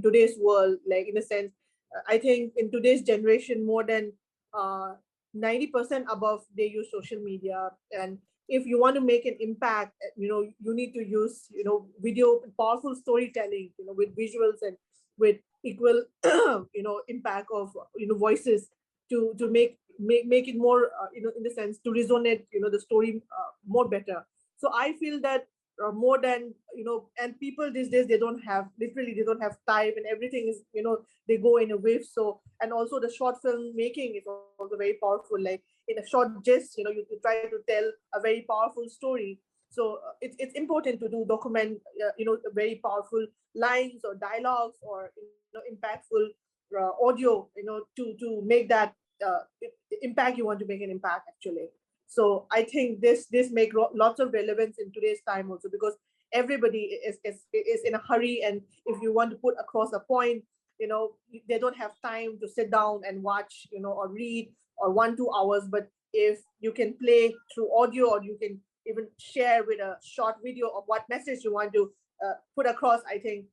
Speaker 3: today's world. Like, in a sense, I think in today's generation, more than 90% above, they use social media. And if you want to make an impact, you need to use video, powerful storytelling with visuals and with equal impact of voices to make it more in the sense to resonate the story more better. So I feel that more than, and people these days, they don't have time, and everything is, they go in a wave. So, and also the short film making is also very powerful. Like in a short gist, you try to tell a very powerful story. So it's important to document, very powerful lines or dialogues, or impactful audio, to make that impact. You want to make an impact, actually. So I think this make lots of relevance in today's time also, because everybody is in a hurry, and if you want to put across a point, they don't have time to sit down and watch, or read, or 1-2 hours. But if you can play through audio, or you can even share with a short video of what message you want to put across, I think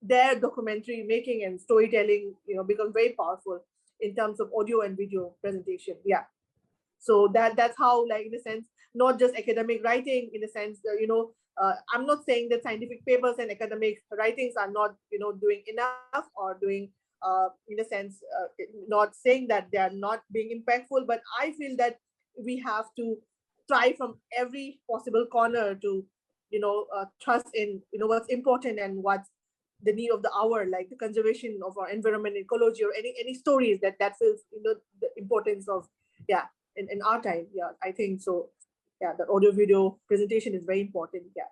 Speaker 3: their documentary making and storytelling, become very powerful in terms of audio and video presentation. Yeah. So that's how, like, in a sense, not just academic writing, in a sense, I'm not saying that scientific papers and academic writings are not, doing enough, or doing, in a sense, not saying that they are not being impactful, but I feel that we have to try from every possible corner to, trust in, what's important and what's the need of the hour, like the conservation of our environment, ecology, or any stories that feels, the importance of, yeah, in our time. Yeah, I think so. Yeah, the audio video presentation is very important. Yeah,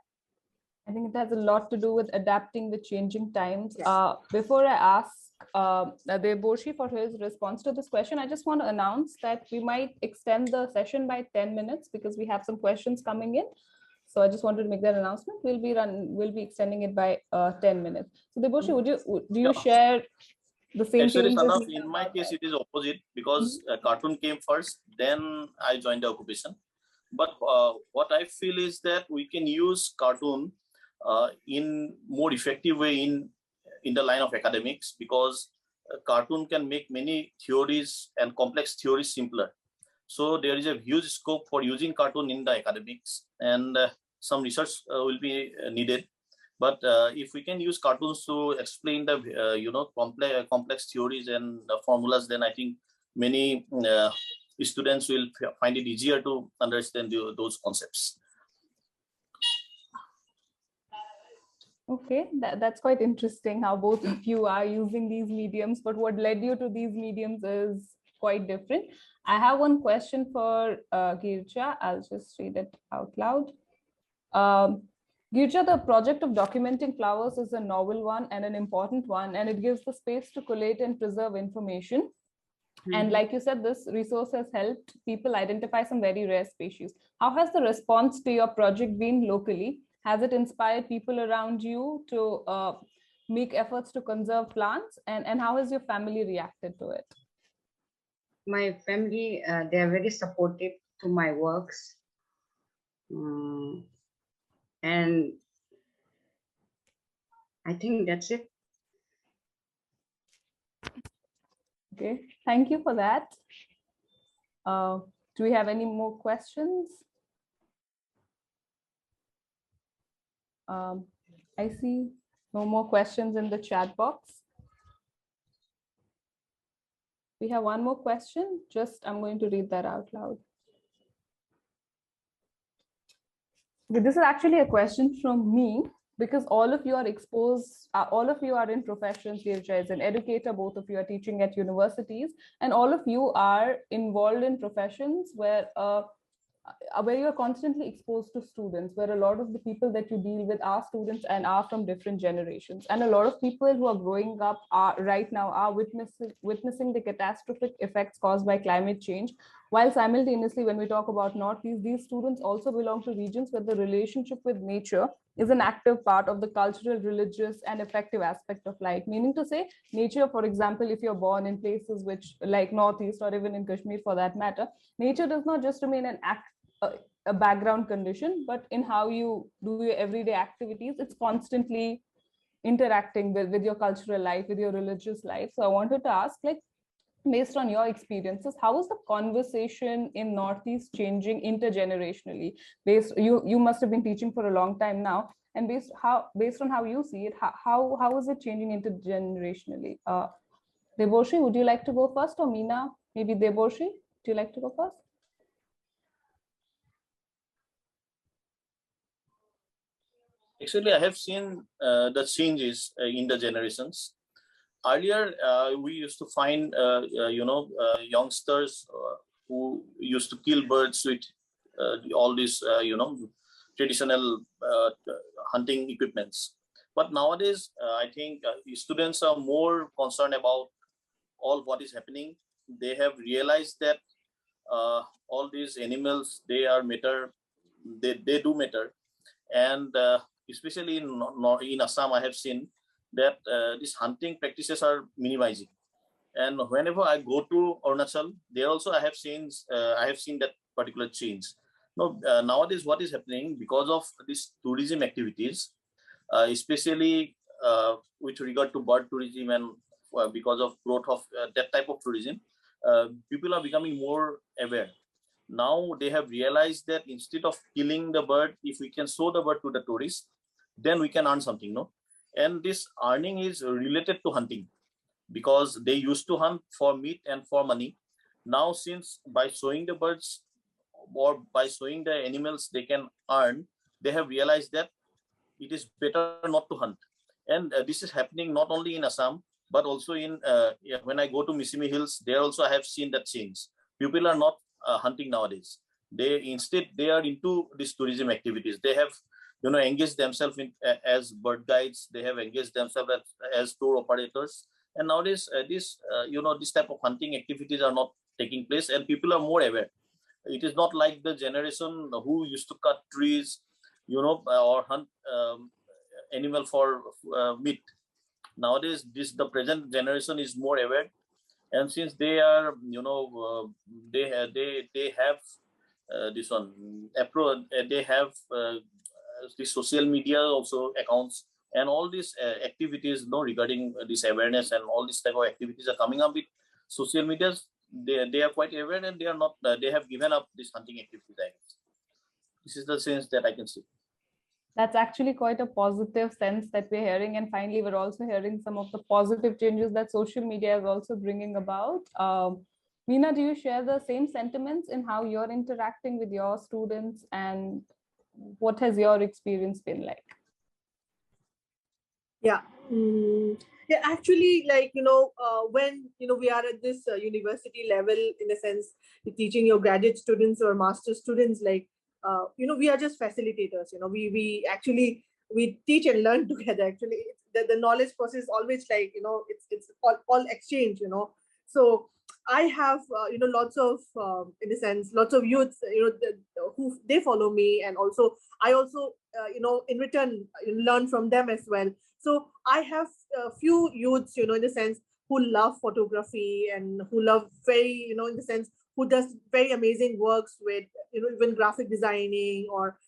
Speaker 2: I think it has a lot to do with adapting the changing times.
Speaker 3: Yeah.
Speaker 2: Before I ask Deborshree for his response to this question, I just want to announce that we might extend the session by 10 minutes because we have some questions coming in. So I just wanted to make that announcement. We'll be extending it by 10 minutes. So Deborshree, do you share the same
Speaker 4: Actually,
Speaker 2: feelings as
Speaker 4: in my case, it is opposite, because cartoon came first, then I joined the occupation. But what I feel is that we can use cartoon in more effective way in the line of academics, because cartoon can make many theories and complex theories simpler. So there is a huge scope for using cartoon in the academics, and some research will be needed. But if we can use cartoons to explain the complex theories and formulas, then I think many students will find it easier to understand those concepts.
Speaker 2: Okay, that's quite interesting how both of you are using these mediums, but what led you to these mediums is quite different. I have one question for Girija. I'll just read it out loud. Girija, the project of documenting flowers is a novel one and an important one, and it gives the space to collate and preserve information. And like you said, this resource has helped people identify some very rare species. How has the response to your project been locally? Has it inspired people around you to make efforts to conserve plants? And how has your family reacted to it?
Speaker 5: My family, they are very supportive to my works. And I think that's it.
Speaker 2: Okay, thank you for that. Do we have any more questions? I see no more questions in the chat box. We have one more question. I'm going to read that out loud. Okay, this is actually a question from me, because all of you are exposed, all of you are in professions. Girija is an educator, both of you are teaching at universities, and all of you are involved in professions where you are constantly exposed to students, where a lot of the people that you deal with are students and are from different generations. And a lot of people who are growing up right now are witnessing the catastrophic effects caused by climate change. While simultaneously, when we talk about Northeast, these students also belong to regions where the relationship with nature is an active part of the cultural, religious, and effective aspect of life. Meaning to say, nature, for example, if you're born in places which, like Northeast or even in Kashmir for that matter, nature does not just remain a background condition, but in how you do your everyday activities, it's constantly interacting with your cultural life, with your religious life. So I wanted to ask, like, based on your experiences, how is the conversation in Northeast changing intergenerationally? You must have been teaching for a long time now, and based on how you see it, how is it changing intergenerationally? Deborshree, would you like to go first, or Meena? Maybe Deborshree, do you like to go first?
Speaker 4: Actually, I have seen the changes in the generations. Earlier, we used to find, youngsters who used to kill birds with all these, traditional hunting equipments. But nowadays, I think students are more concerned about all what is happening. They have realized that all these animals, they are matter, they do matter. And especially in Assam, I have seen that these hunting practices are minimizing. And whenever I go to Arunachal, there also I have seen that particular change. No, nowadays what is happening because of these tourism activities, especially with regard to bird tourism and because of growth of that type of tourism, people are becoming more aware. Now they have realized that instead of killing the bird, if we can show the bird to the tourists, then we can earn something, no? And this earning is related to hunting because they used to hunt for meat and for money. Now, since by showing the birds or by showing the animals they can earn, they have realized that it is better not to hunt. And this is happening not only in Assam, but also in, when I go to Misimi Hills, there also I have seen that change. People are not hunting nowadays. They are into these tourism activities. They have, engaged themselves in as bird guides. They have engaged themselves as tour operators. And nowadays, this type of hunting activities are not taking place, and people are more aware. It is not like the generation who used to cut trees, or hunt animal for meat. Nowadays, the present generation is more aware, and since they are, they have this one they have the social media also accounts, and all these activities, regarding this awareness and all these type of activities are coming up with social medias. They are quite aware, and they are not. They have given up this hunting activity. This is the sense that I can see.
Speaker 2: That's actually quite a positive sense that we're hearing. And finally, we're also hearing some of the positive changes that social media is also bringing about. Meena, do you share the same sentiments in how you're interacting with your students, and what has your experience been like?
Speaker 3: Yeah. Yeah, actually, when we are at this university level, in a sense, teaching your graduate students or master students, we are just facilitators. We teach and learn together. Actually, the knowledge process is always it's all exchange. So I have lots of in a sense lots of youths who they follow me, and also I also in return learn from them as well. So I have a few youths in the sense who love photography and who love very in the sense who does very amazing works with even graphic designing or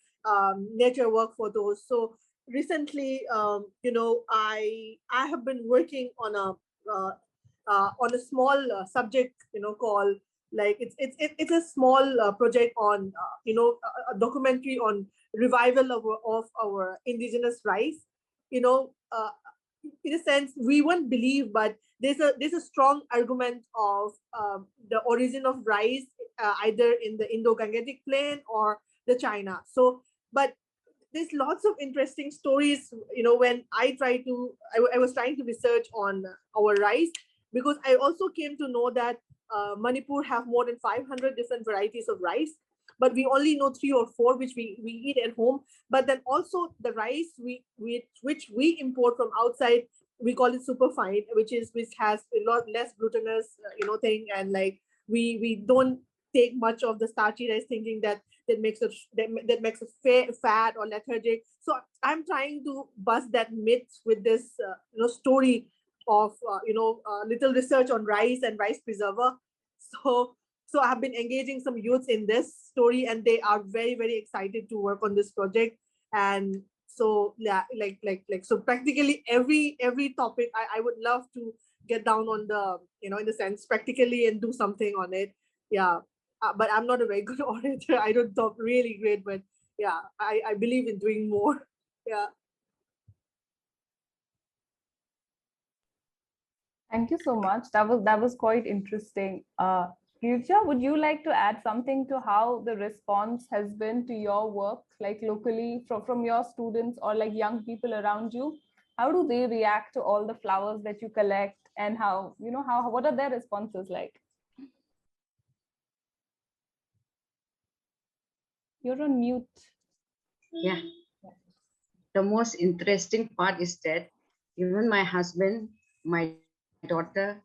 Speaker 3: nature work photos. So recently I have been working on a small subject called it's a small project on a documentary on revival of our indigenous rice. In a sense, we won't believe, but there's a strong argument of the origin of rice either in the Indo-Gangetic plain or the China. So, but there's lots of interesting stories. When I was trying to research on our rice, because I also came to know that Manipur have more than 500 different varieties of rice, but we only know 3 or 4 which we eat at home. But then also the rice which we import from outside, we call it superfine, which has a lot less glutinous thing, and we don't take much of the starchy rice, thinking that makes us fat or lethargic. So I'm trying to bust that myth with this story of little research on rice and rice preserver. So I have been engaging some youths in this story, and they are very, very excited to work on this project. And so yeah, so practically every topic I would love to get down on the in the sense practically and do something on it. Yeah, but I'm not a very good orator. I don't talk really great, but yeah, I believe in doing more. Yeah.
Speaker 2: Thank you so much. That was quite interesting. Girija, would you like to add something to how the response has been to your work, like locally from your students or like young people around you? How do they react to all the flowers that you collect, and how, you know, what are their responses like? You're on mute.
Speaker 5: Yeah. The most interesting part is that even my husband, my daughter,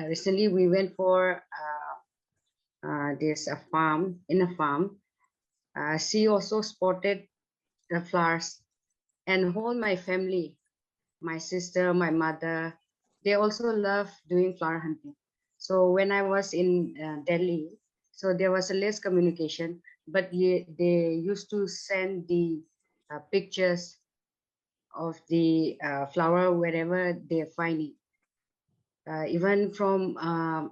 Speaker 5: recently we went for this farm, in a farm. She also spotted the flowers, and whole my family, my sister, my mother, they also love doing flower hunting. So when I was in Delhi, so there was a less communication, but they used to send the pictures of the flower wherever they find it. Even from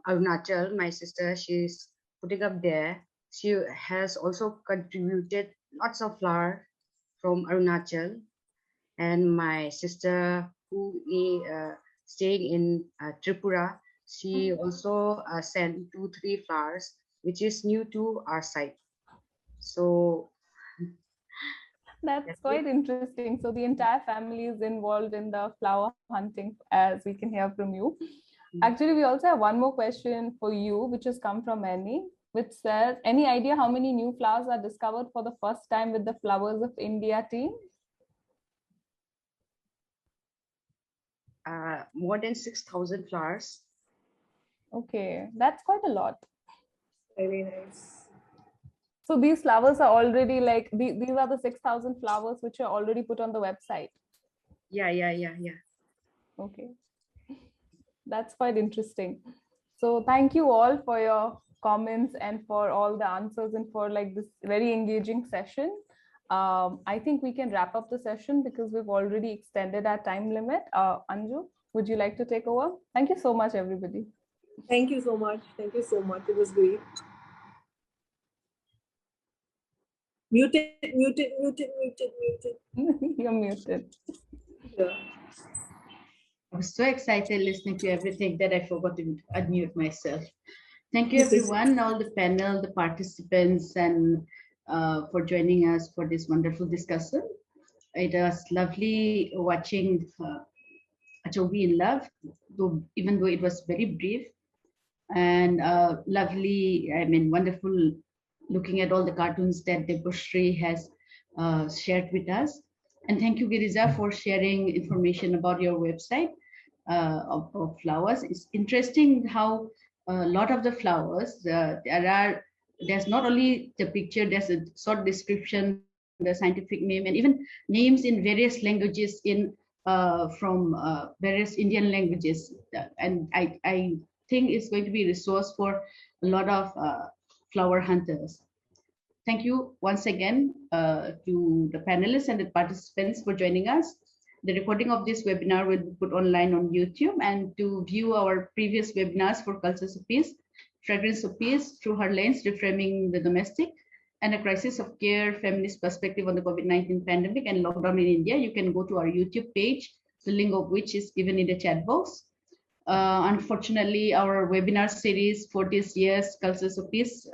Speaker 5: Arunachal, my sister, she's putting up there. She has also contributed lots of flower from Arunachal. And my sister, who is staying in Tripura, she also sent 2-3 flowers, which is new to our site. So
Speaker 2: that's quite interesting. So the entire family is involved in the flower hunting, as we can hear from you. Actually, we also have one more question for you, which has come from Annie, which says, any idea how many new flowers are discovered for the first time with the Flowers of India team?
Speaker 5: More than 6,000 flowers.
Speaker 2: Okay, that's quite a lot.
Speaker 3: Very nice.
Speaker 2: So these flowers are already like, these are the 6,000 flowers which are already put on the website.
Speaker 5: Yeah.
Speaker 2: Okay, that's quite interesting. So thank you all for your comments and for all the answers and for like this very engaging session. I think we can wrap up the session because we've already extended our time limit. Anju, would you like to take over? Thank you so much, everybody.
Speaker 3: Thank you so much. Thank you so much. It was great. Muted.
Speaker 2: You're muted.
Speaker 3: Yeah.
Speaker 1: I was so excited listening to everything that I forgot to unmute myself. Thank you, everyone, all the panel, the participants, and for joining us for this wonderful discussion. It was lovely watching Achoubi in Love, even though it was very brief, and lovely, wonderful looking at all the cartoons that Deborshree has shared with us. And thank you, Girija, for sharing information about your website of flowers. It's interesting how a lot of the flowers, there's not only the picture, there's a short description, the scientific name, and even names in various languages from various Indian languages. And I think it's going to be a resource for a lot of flower hunters. Thank you once again to the panelists and the participants for joining us. The recording of this webinar will be put online on YouTube, and to view our previous webinars for Cultures of Peace, Fragrance of Peace, Through Her Lens, Reframing the Domestic, and A Crisis of Care, Feminist Perspective on the COVID-19 Pandemic and Lockdown in India, you can go to our YouTube page, the link of which is given in the chat box. Unfortunately, our webinar series for this year's Cultures of Peace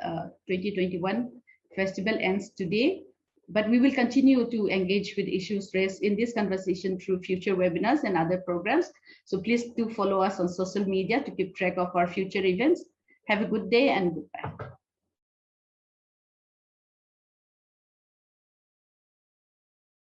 Speaker 1: 2021 festival ends today, but we will continue to engage with issues raised in this conversation through future webinars and other programs. So please do follow us on social media to keep track of our future events. Have a good day and goodbye.